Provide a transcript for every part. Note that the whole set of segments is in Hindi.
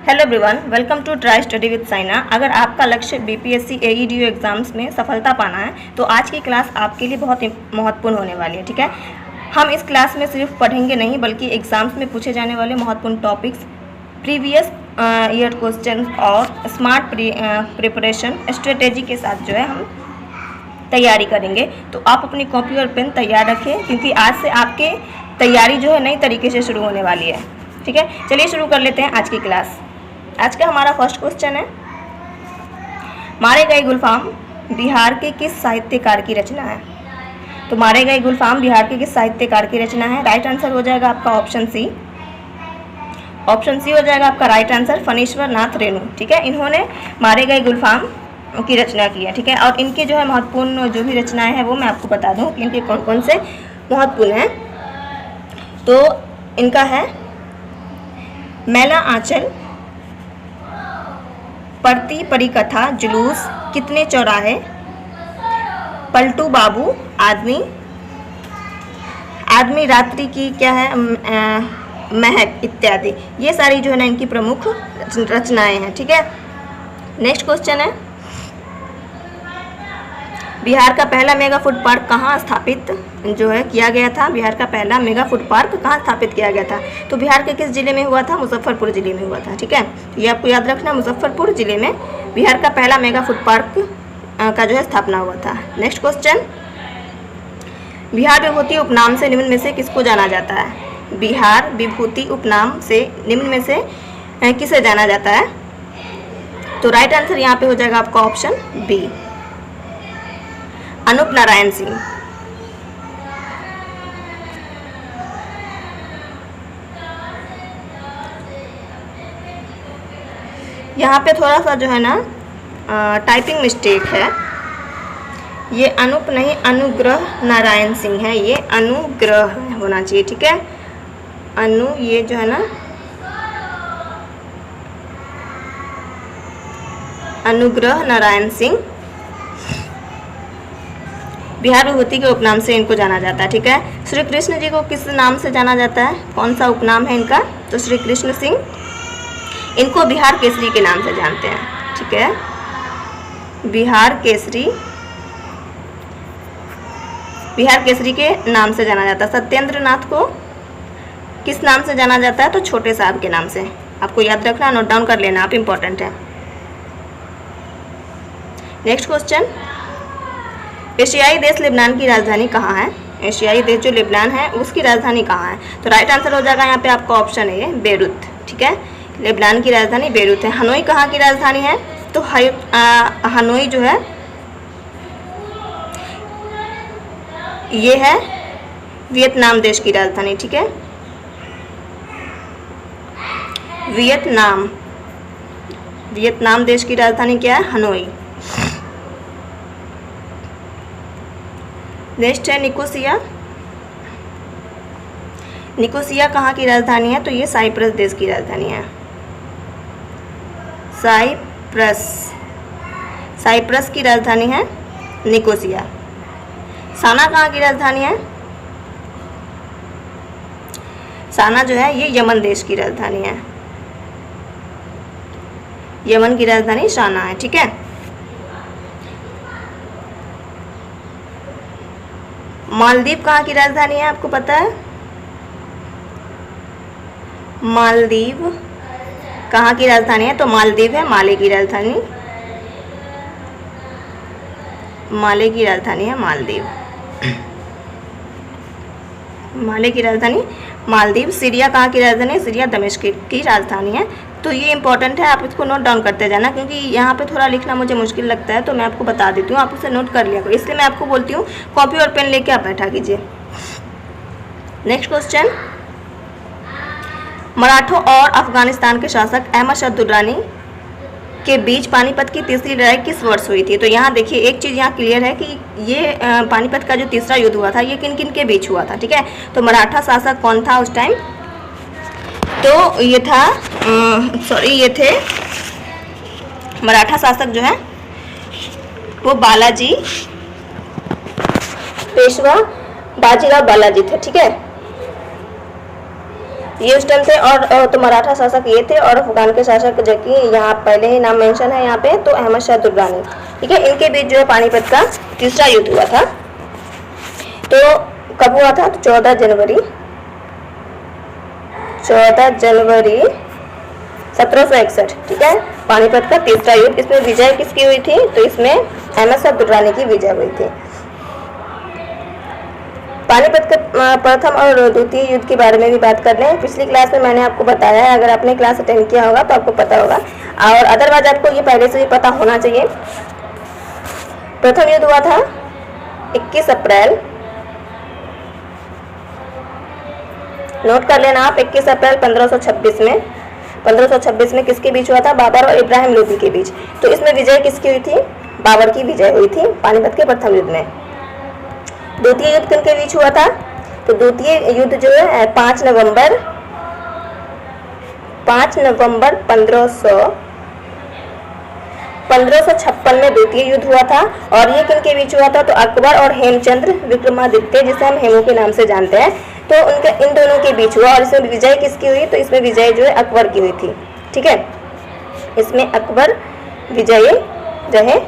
Hello everyone, welcome to try study with Saina. अगर आपका लक्ष्य बीपीएससी एईडीयू एग्जाम्स में सफलता पाना है तो आज की क्लास आपके लिए बहुत महत्वपूर्ण होने वाली है। ठीक है, हम इस क्लास में सिर्फ पढ़ेंगे नहीं बल्कि एग्जाम्स में पूछे जाने वाले महत्वपूर्ण टॉपिक्स, प्रीवियस ईयर क्वेश्चन और स्मार्ट प्रिपरेशन स्ट्रेटेजी के साथ जो है हम तैयारी करेंगे। तो आप अपनी कॉपी और पेन तैयार रखें क्योंकि आज से आपके तैयारी जो है नई तरीके से शुरू होने वाली है। ठीक है, चलिए शुरू कर लेते हैं आज की क्लास। आज का हमारा फर्स्ट क्वेश्चन है, मारे गए गुलफाम बिहार के किस साहित्यकार की रचना है? तो मारे गए गुलफाम बिहार के किस साहित्यकार की रचना है? राइट आंसर हो जाएगा आपका ऑप्शन सी। ऑप्शन सी हो जाएगा आपका राइट आंसर, फणीश्वर नाथ रेणु। ठीक है, इन्होंने मारे गए गुलफाम की रचना की है। ठीक है, और इनके जो है महत्वपूर्ण जो भी रचनाएं हैं वो मैं आपको बता दूं कि इनके कौन कौन से महत्वपूर्ण हैं। तो इनका है मैला आंचल, पढ़ती परिकथा, जुलूस, कितने चौराहे, पलटू बाबू, आदमी, आदमी रात्रि की क्या है महक इत्यादि। ये सारी जो है ना इनकी प्रमुख रचनाएं हैं। ठीक है, नेक्स्ट क्वेश्चन है, बिहार का पहला मेगा फूड पार्क कहाँ स्थापित जो है किया गया था? बिहार का पहला मेगा फूड पार्क कहाँ स्थापित किया गया था? तो बिहार के किस जिले में हुआ था? मुजफ्फरपुर जिले में हुआ था। ठीक है, ये आपको याद रखना, मुजफ्फरपुर जिले में बिहार का पहला मेगा फूड पार्क का जो है स्थापना हुआ था। नेक्स्ट क्वेश्चन, बिहार विभूति उपनाम से निम्न में से किसको जाना जाता है? बिहार विभूति उपनाम से निम्न में से किसे जाना जाता है? तो राइट आंसर यहाँ पे हो जाएगा आपका ऑप्शन बी, अनूप नारायण सिंह। यहाँ पे थोड़ा सा जो है ना टाइपिंग मिस्टेक है, ये अनूप नहीं अनुग्रह नारायण सिंह है, ये अनुग्रह होना चाहिए। ठीक है, ये जो है ना अनुग्रह नारायण सिंह बिहार विभूति के उपनाम से इनको जाना जाता है। ठीक है, श्री कृष्ण जी को किस नाम से जाना जाता है? कौन सा उपनाम है इनका? तो श्री कृष्ण सिंह, इनको बिहार केसरी के नाम से जानते हैं। ठीक है, बिहार केसरी के नाम से जाना जाता है। सत्येंद्र नाथ को किस नाम से जाना जाता है? तो छोटे साहब के नाम से। आपको याद रखना, नोट डाउन कर लेना आप, इंपॉर्टेंट है। नेक्स्ट क्वेश्चन, एशियाई देश लेबनान की राजधानी कहाँ है? एशियाई देश जो लेबनान है उसकी राजधानी कहाँ है? तो राइट आंसर हो जाएगा यहाँ पे आपका ऑप्शन है बेरूत। ठीक है, लेबनान की राजधानी बेरूत है। हनोई कहाँ की राजधानी है? तो हनोई जो है ये है वियतनाम देश की राजधानी। ठीक है, वियतनाम देश की राजधानी क्या है? हनोई। नेक्स्ट है निकोसिया। निकोसिया कहाँ की राजधानी है? तो ये साइप्रस देश की राजधानी है। साइप्रस की राजधानी है निकोसिया। साना कहाँ की राजधानी है? साना जो है ये यमन देश की राजधानी है। यमन की राजधानी साना है। ठीक है, मालदीव कहाँ की राजधानी है? आपको पता है मालदीव कहाँ की राजधानी है? तो मालदीव है माले की राजधानी। माले की राजधानी है मालदीव। माले की राजधानी मालदीव। सीरिया कहाँ की राजधानी है? सीरिया दमिश्क की राजधानी है। तो ये इंपॉर्टेंट है, आप इसको नोट डाउन करते जाना क्योंकि यहाँ पे थोड़ा लिखना मुझे मुश्किल लगता है, तो मैं आपको बता देती हूँ, आप उसे नोट कर लिया करो। इसलिए मैं आपको बोलती हूँ कॉपी और पेन लेके आप बैठा कीजिए। नेक्स्ट क्वेश्चन, मराठों और अफगानिस्तान के शासक अहमद शाह दुर्रानी के बीच पानीपत की तीसरी लड़ाई किस वर्ष हुई थी? तो यहाँ देखिए एक चीज़ यहाँ क्लियर है कि ये पानीपत का जो तीसरा युद्ध हुआ था ये किन किन के बीच हुआ था? ठीक है, तो मराठा शासक कौन था उस टाइम? तो ये था ये थे मराठा शासक जो है वो बालाजी, पेशवा बाजीराव बालाजी थे। ठीक है, ये उस टाइम थे। और तो मराठा शासक ये थे, और अफगान के शासक जो कि यहाँ पहले ही नाम मेंशन है यहाँ पे, तो अहमद शाह दुर्रानी। ठीक है, इनके बीच जो है पानीपत का तीसरा युद्ध हुआ था। तो कब हुआ था? तो 14 जनवरी 1761। ठीक है, पानीपत का तीसरा युद्ध। इसमें विजय किसकी हुई थी? तो इसमें अहमद शाह दुर्रानी की विजय हुई थी। पानीपत का प्रथम और द्वितीय युद्ध के बारे में भी बात कर लें। पिछली क्लास में मैंने आपको बताया है, अगर आपने क्लास अटेंड किया होगा तो आपको पता होगा, और अदरवाइज आपको ये पहले से ही पता होना चाहिए। प्रथम युद्ध हुआ था 21 अप्रैल, नोट कर लेना आप, 21 अप्रैल 1526 में। 1526 में किसके बीच हुआ था? बाबर और इब्राहिम लोदी के बीच। तो इसमें विजय किसकी हुई थी? बाबर की विजय हुई थी पानीपत के प्रथम युद्ध में। द्वितीय युद्ध किनके बीच हुआ था? तो द्वितीय युद्ध जो है 5 नवंबर 1556 में द्वितीय युद्ध हुआ था। और ये किनके बीच हुआ था? तो अकबर और हेमचंद्र विक्रमादित्य, जिसे हम हेमू के नाम से जानते हैं, तो उनके इन दोनों के बीच हुआ। और इसमें विजय किसकी हुई? तो इसमें विजय जो है अकबर की हुई थी। ठीक है, इसमें अकबर विजयी रहे।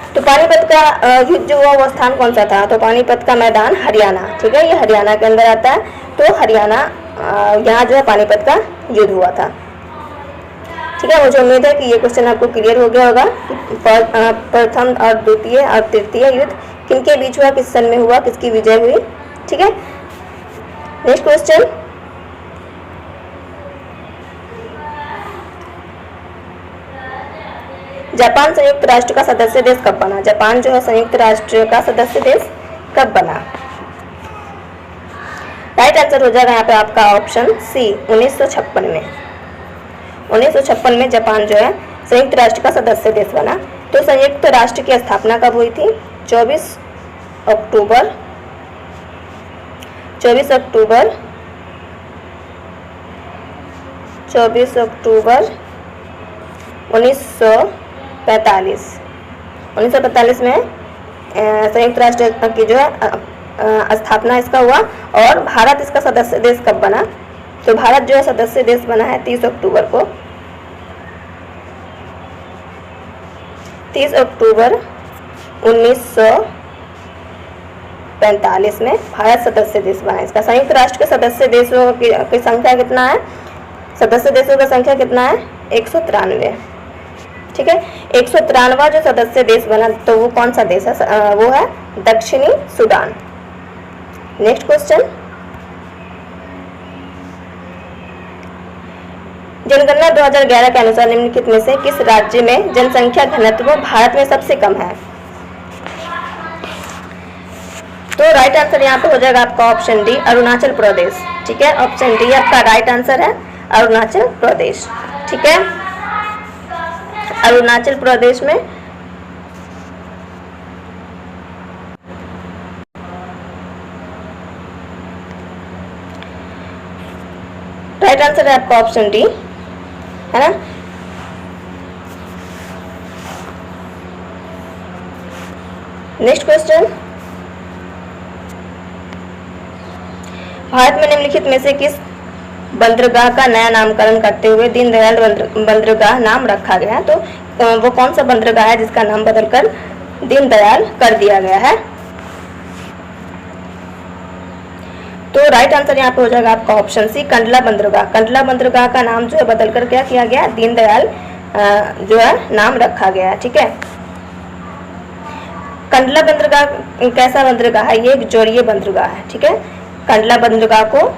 तो पानीपत का युद्ध जो हुआ वो स्थान कौन सा था? तो पानीपत का मैदान हरियाणा। ठीक है, ये हरियाणा के अंदर आता है। तो हरियाणा यहाँ जो है पानीपत का युद्ध हुआ था। ठीक है, मुझे उम्मीद है कि ये क्वेश्चन आपको क्लियर हो गया होगा। प्रथम और द्वितीय और तृतीय युद्ध किनके बीच हुआ, किस सन में हुआ, किसकी विजय हुई। ठीक है, नेक्स्ट क्वेश्चन, जापान संयुक्त राष्ट्र का सदस्य देश कब बना? जापान जो है संयुक्त राष्ट्र का सदस्य देश कब बना? राइट आंसर हो जाएगा यहाँ पे आपका ऑप्शन सी, 1956 में। 1956 में जापान जो है संयुक्त राष्ट्र का सदस्य देश बना। तो संयुक्त राष्ट्र की स्थापना कब हुई थी? 24 अक्टूबर 1945 में संयुक्त राष्ट्र की जो है स्थापना इसका हुआ। और भारत इसका सदस्य देश कब बना? तो भारत जो है सदस्य देश बना है 30 अक्टूबर को। 30 अक्टूबर 1945 में भारत सदस्य देश बना। इसका संयुक्त राष्ट्र के सदस्य देशों की संख्या कितना है? सदस्य देशों का संख्या कितना है? 193। ठीक है, 193वां जो सदस्य देश बना, तो वो कौन सा देश है? वो है दक्षिणी सूडान। नेक्स्ट क्वेश्चन, जनगणना 2011 के अनुसार निम्नलिखित में से किस राज्य में जनसंख्या घनत्व भारत में सबसे कम है? तो राइट आंसर यहाँ पे हो जाएगा आपका ऑप्शन डी, अरुणाचल प्रदेश। ठीक है, ऑप्शन डी आपका राइट आंसर है, अरुणाचल प्रदेश। ठीक है, अरुणाचल प्रदेश में राइट आंसर है आपका ऑप्शन डी, है ना। नेक्स्ट क्वेश्चन, भारत में निम्नलिखित में से किस बंदरगाह का नया नामकरण करते हुए दीनदयाल बंदरगाह नाम रखा गया है? तो वो कौन सा बंदरगाह है जिसका नाम बदलकर दीनदयाल कर दिया गया है? तो राइट आंसर यहाँ पे हो जाएगा आपका ऑप्शन सी, कंडला बंदरगाह। कंडला बंदरगाह का नाम जो है बदलकर क्या किया गया? दीनदयाल जो है नाम रखा गया है। ठीक है, कंडला बंदरगाह कैसा बंदरगाह है? ये एक जोड़ीय बंदरगाह है। ठीक है, कंडला बंदरगाह को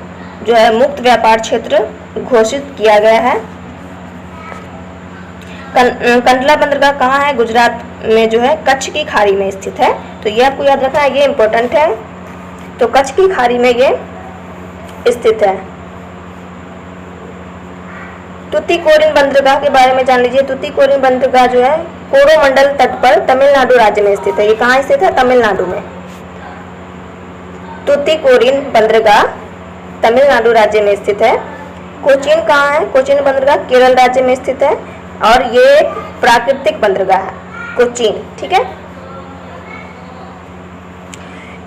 जो है मुक्त व्यापार क्षेत्र घोषित किया गया है। कंडला बंदरगाह कहाँ है? गुजरात में जो है कच्छ की खाड़ी में स्थित है। तो ये आपको याद रखना है, ये इम्पोर्टेंट है। तो कच्छ की खाड़ी में ये स्थित है। तुतीकोरिन बंदरगाह के बारे में जान लीजिए। तुतीकोरिन बंदरगाह जो है कोरोमंडल तट पर तमिलनाडु राज्य में स्थित है। ये कहाँ स्थित है? तमिलनाडु में। तुतीकोरिन बंदरगाह तमिलनाडु राज्य में स्थित है। कोचीन कहाँ है? कोचीन बंदरगाह केरल राज्य में स्थित है और ये एक प्राकृतिक बंदरगाह है, कोचीन। ठीक है,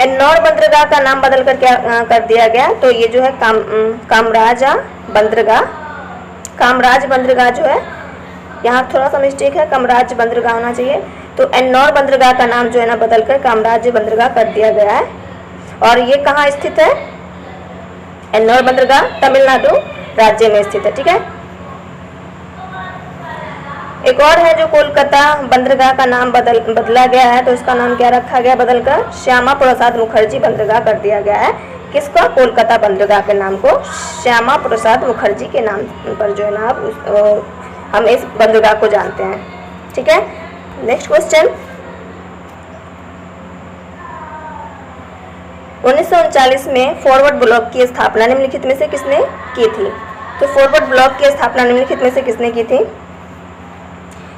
एन्नौर बंदरगाह का नाम बदल कर क्या कर दिया गया, तो ये जो है कामराज बंदरगाह जो है, यहाँ थोड़ा सा मिस्टेक है, कामराज बंदरगाह होना चाहिए। तो एन्नौर बंदरगाह का नाम जो है ना बदल कर कामराज बंदरगाह कर दिया गया है। और ये कहाँ स्थित है? एन्नौर बंदरगाह तमिलनाडु राज्य में स्थित है, ठीक है। एक और है जो कोलकाता बंदरगाह का नाम बदला गया है, तो उसका नाम क्या रखा गया बदलकर? श्यामा प्रसाद मुखर्जी बंदरगाह कर दिया गया है। किसका? कोलकाता बंदरगाह के नाम को श्यामा प्रसाद मुखर्जी के नाम पर जो है ना हम इस बंदरगाह को जानते हैं, ठीक है। नेक्स्ट क्वेश्चन, 1939 में फॉरवर्ड ब्लॉक की स्थापना निम्नलिखित में से किसने की थी? तो फॉरवर्ड ब्लॉक की स्थापना निम्नलिखित में से किसने की थी?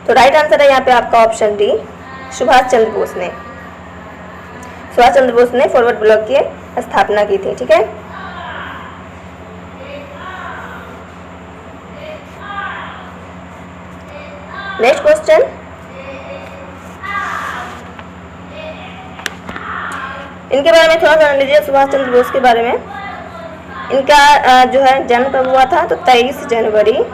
तो राइट आंसर है यहाँ पे आपका ऑप्शन डी, सुभाष चंद्र बोस ने। सुभाष चंद्र बोस ने फॉरवर्ड ब्लॉक की स्थापना की थी, ठीक है। नेक्स्ट क्वेश्चन, इनके बारे में थोड़ा सा जान लीजिए, सुभाष चंद्र बोस के बारे में। इनका जो है जन्म कब हुआ था? तो 23 जनवरी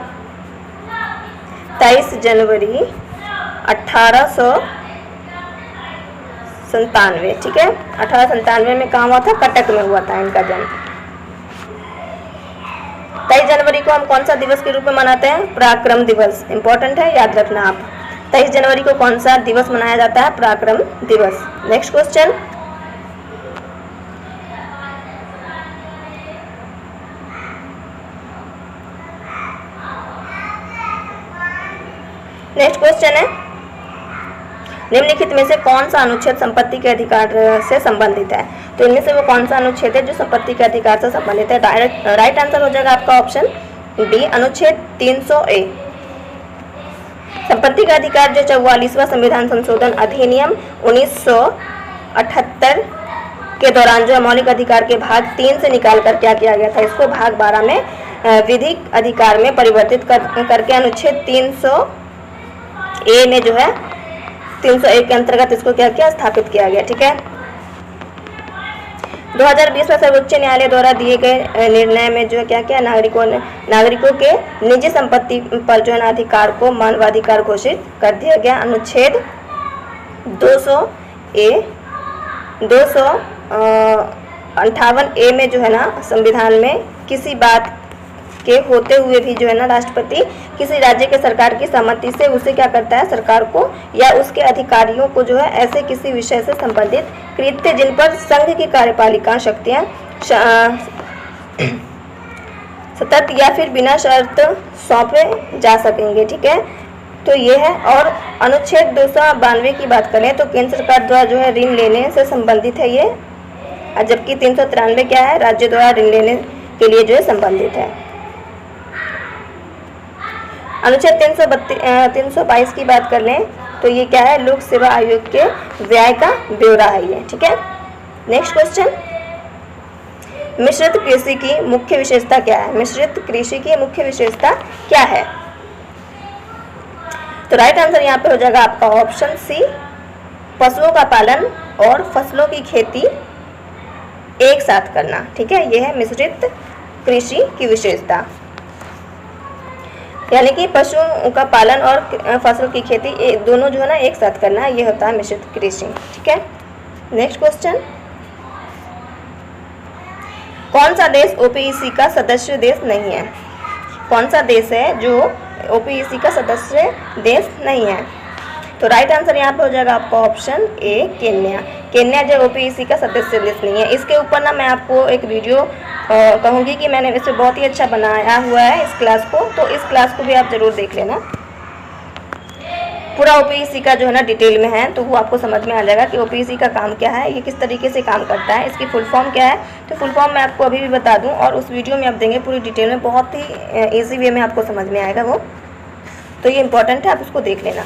1897, ठीक है। 1897 में कहाँ हुआ था? कटक में हुआ था इनका जन्म। 23 जनवरी को हम कौन सा दिवस के रूप में मनाते हैं? पराक्रम दिवस। इंपॉर्टेंट है, याद रखना आप। 23 जनवरी को कौन सा दिवस मनाया जाता है? पराक्रम दिवस। नेक्स्ट क्वेश्चन, है निम्नलिखित में से कौन सा अनुच्छेद संपत्ति के अधिकार से संबंधित है? तो इनमें से वो कौन सा अनुच्छेद है जो संपत्ति के अधिकार से संबंधित है? राइट आंसर हो जाएगा आपका ऑप्शन डी, अनुच्छेद 300A। संपत्ति का अधिकार जो 44वां संविधान संशोधन अधिनियम 1978 के दौरान जो मौलिक अधिकार के भाग 3 से निकाल कर क्या किया गया था? इसको भाग 12 में विधिक अधिकार में परिवर्तित करके अनुच्छेद 300A में जो है 301 के अंतर्गत इसको क्या किया? स्थापित किया गया, ठीक है। 2020 में सर्वोच्च न्यायालय द्वारा दिए गए निर्णय में जो है क्या किया? नागरिकों के निजी संपत्ति पर जो है ना अधिकार को मानवाधिकार घोषित कर दिया गया। अनुच्छेद 258A में जो है ना संविधान में किसी बात के होते हुए भी जो है ना राष्ट्रपति किसी राज्य के सरकार की सहमति से उसे क्या करता है? सरकार को या उसके अधिकारियों को जो है ऐसे किसी विषय से संबंधित कृत्य जिन पर संघ की कार्यपालिका शक्तियां सतत या फिर बिना शर्त सौंपे जा सकेंगे, ठीक है। तो ये है। और अनुच्छेद 292 की बात करें तो केंद्र सरकार द्वारा जो है ऋण लेने से संबंधित है ये, जबकि 393 क्या है? राज्य द्वारा ऋण लेने के लिए जो है संबंधित है। अनुच्छेद 322 की बात कर लें तो ये क्या है? लोक सेवा आयोग के व्यय का ब्यौरा है ये, ठीक है। नेक्स्ट क्वेश्चन, मिश्रित कृषि की मुख्य विशेषता क्या है? मिश्रित कृषि की मुख्य विशेषता क्या है? तो राइट आंसर यहाँ पे हो जाएगा आपका ऑप्शन सी, पशुओं का पालन और फसलों की खेती एक साथ करना, ठीक है। यह है मिश्रित कृषि की विशेषता, यानी कि पशुओं का पालन और फसलों की खेती दोनों जो है ना एक साथ करना, ये होता है मिश्रित कृषि, ठीक है। नेक्स्ट क्वेश्चन, कौन सा देश ओपीईसी का सदस्य देश नहीं है? कौन सा देश है जो ओपीईसी का सदस्य देश नहीं है? तो राइट आंसर यहाँ पे हो जाएगा आपका ऑप्शन ए, केन्या। केन्या जो ओपीईसी का सदस्य देश नहीं है। इसके ऊपर ना मैं आपको एक वीडियो कहूँगी कि मैंने इसे बहुत ही अच्छा बनाया हुआ है इस क्लास को, तो इस क्लास को भी आप ज़रूर देख लेना। पूरा ओपीईसी का जो है ना डिटेल में है, तो वो आपको समझ में आ जाएगा कि ओपीईसी का काम क्या है, ये किस तरीके से काम करता है, इसकी फुल फॉर्म क्या है। तो फुल फॉर्म मैं आपको अभी भी बता दूं और उस वीडियो में आप देंगे पूरी डिटेल में, बहुत ही ईजी वे में आपको समझ में आएगा वो, तो ये इंपॉर्टेंट है, आप उसको देख लेना।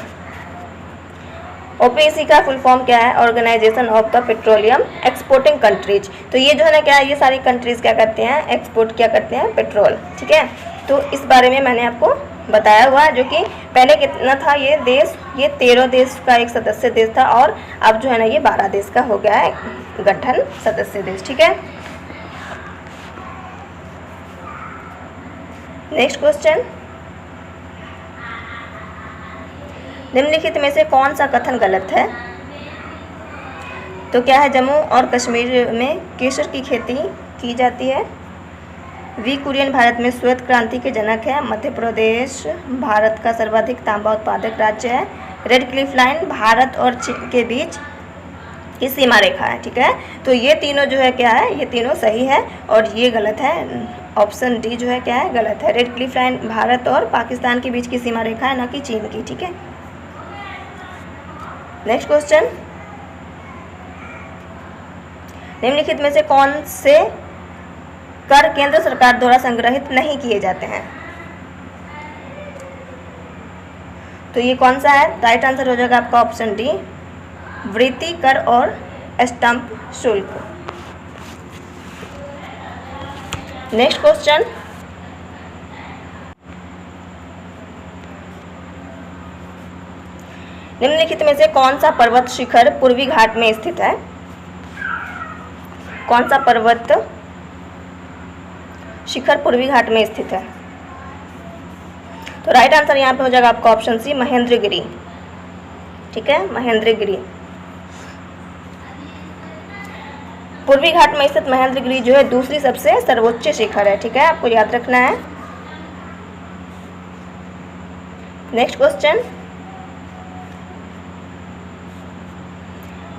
ओपीईसी का फुल फॉर्म क्या है? Organisation of the petroleum exporting countries. तो ये जो है ना क्या है, ये सारी कंट्रीज क्या करते हैं? एक्सपोर्ट क्या करते हैं? पेट्रोल, ठीक है। तो इस बारे में मैंने आपको बताया हुआ है, जो कि पहले कितना था ये देश, ये 13 देश का एक सदस्य देश था और अब जो है ना ये 12 देश का हो गया है गठन सदस्य देश। ठीक है, नेक्स्ट क्वेश्चन, निम्नलिखित में से कौन सा कथन गलत है? तो क्या है, जम्मू और कश्मीर में केसर की खेती की जाती है। वी कुरियन भारत में श्वेत क्रांति के जनक है। मध्य प्रदेश भारत का सर्वाधिक तांबा उत्पादक राज्य है। रेड क्लिफ लाइन भारत और चीन के बीच की सीमा रेखा है। ठीक है, तो ये तीनों जो है क्या है, ये तीनों सही है और ये गलत है। ऑप्शन डी जो है क्या है, गलत है। रेड क्लिफ लाइन भारत और पाकिस्तान के बीच की सीमा रेखा है, ना कि चीन की। ठीक है, नेक्स्ट क्वेश्चन, निम्नलिखित में से कौन से कर केंद्र सरकार द्वारा संग्रहित नहीं किए जाते हैं? तो ये कौन सा है? राइट आंसर हो जाएगा आपका ऑप्शन डी, वृत्ति कर और स्टंप शुल्क। नेक्स्ट क्वेश्चन, निम्नलिखित में से कौन सा पर्वत शिखर पूर्वी घाट में स्थित है? कौन सा पर्वत शिखर पूर्वी घाट में स्थित है? तो राइट आंसर यहाँ पे हो जाएगा आपका ऑप्शन सी, महेंद्रगिरी। ठीक है, महेंद्रगिरी। पूर्वी घाट में स्थित महेंद्रगिरी जो है दूसरी सबसे सर्वोच्च शिखर है। ठीक है, आपको याद रखना है। नेक्स्ट क्वेश्चन,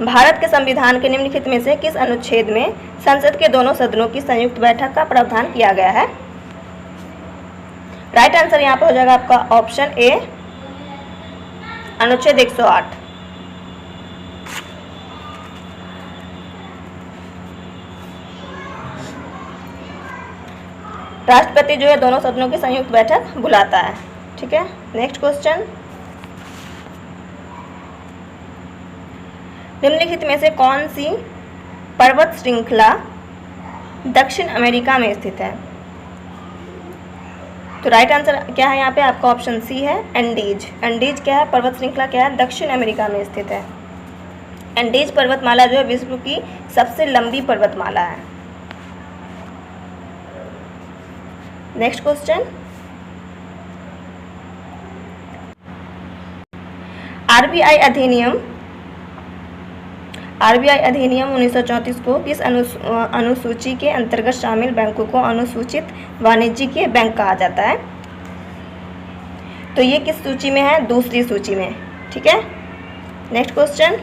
भारत के संविधान के निम्नलिखित में से किस अनुच्छेद में संसद के दोनों सदनों की संयुक्त बैठक का प्रावधान किया गया है? राइट आंसर यहाँ पे हो जाएगा आपका ऑप्शन ए, अनुच्छेद 108। राष्ट्रपति जो है दोनों सदनों की संयुक्त बैठक बुलाता है। ठीक है, नेक्स्ट क्वेश्चन, निम्नलिखित में से कौन सी पर्वत श्रृंखला दक्षिण अमेरिका में स्थित है? तो राइट आंसर क्या है यहाँ पे आपका ऑप्शन सी है, एंडीज। एंडीज क्या है, पर्वत श्रृंखला क्या है, दक्षिण अमेरिका में स्थित है। एंडीज पर्वतमाला जो है विश्व की सबसे लंबी पर्वतमाला है। नेक्स्ट क्वेश्चन, आरबीआई अधिनियम 1934 को किस अनुसूची के अंतर्गत शामिल बैंकों को अनुसूचित वाणिज्यिक बैंक कहा जाता है? तो ये किस सूची में है? दूसरी सूची में। ठीक है, नेक्स्ट क्वेश्चन,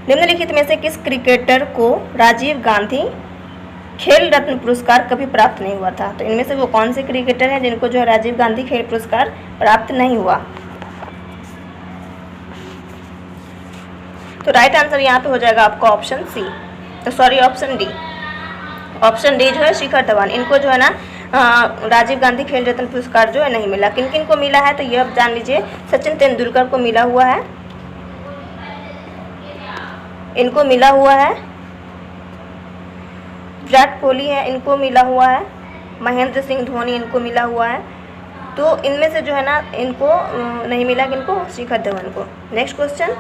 निम्नलिखित में से किस क्रिकेटर को राजीव गांधी खेल रत्न पुरस्कार कभी प्राप्त नहीं हुआ था? तो इनमें से वो कौन से क्रिकेटर हैं जिनको जो है राजीव गांधी खेल पुरस्कार प्राप्त नहीं हुआ? तो राइट आंसर यहाँ पे हो जाएगा आपका ऑप्शन सी, तो sorry option D. Option D जो है शिखर धवन, इनको जो है ना राजीव गांधी खेल रत्न पुरस्कार जो है नहीं मिला। किन किन को मिला है तो ये अब जान लीजिए, सचिन तेंदुलकर को मिला हुआ है, इनको मिला हुआ है, विराट कोहली है इनको मिला हुआ है, महेंद्र सिंह धोनी इनको मिला हुआ है। तो इनमें से जो है ना इनको नहीं मिला, किनको? शिखर धवन को। नेक्स्ट क्वेश्चन,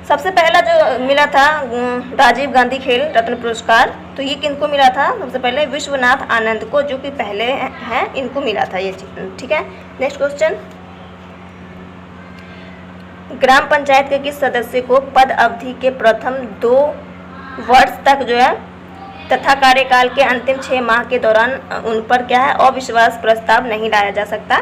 सबसे पहला जो मिला था राजीव गांधी खेल रत्न पुरस्कार, तो ये किनको मिला था? सबसे पहले विश्वनाथ आनंद को, जो कि पहले हैं, इनको मिला था ये चीज। ठीक है, नेक्स्ट क्वेश्चन, ग्राम पंचायत के किस सदस्य को पद अवधि के प्रथम 2 वर्ष तक जो है तथा कार्यकाल के अंतिम 6 माह के दौरान उन पर क्या है, अविश्वास प्रस्ताव नहीं लाया जा सकता?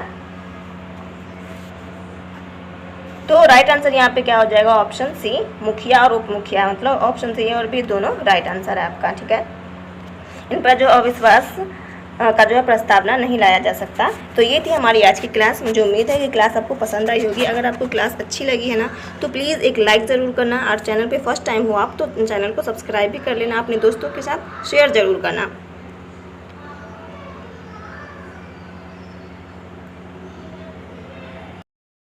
तो राइट आंसर यहाँ पे क्या हो जाएगा? ऑप्शन सी, मुखिया और उप मुखिया, मतलब ऑप्शन सी और बी दोनों राइट आंसर है आपका। ठीक है, इन पर जो अविश्वास का जो है प्रस्तावना नहीं लाया जा सकता। तो ये थी हमारी आज की क्लास। मुझे उम्मीद है कि क्लास आपको पसंद आई होगी। अगर आपको क्लास अच्छी लगी है ना तो प्लीज़ एक लाइक ज़रूर करना, और चैनल पे फर्स्ट टाइम हो आप तो चैनल को सब्सक्राइब भी कर लेना, अपने दोस्तों के साथ शेयर ज़रूर करना।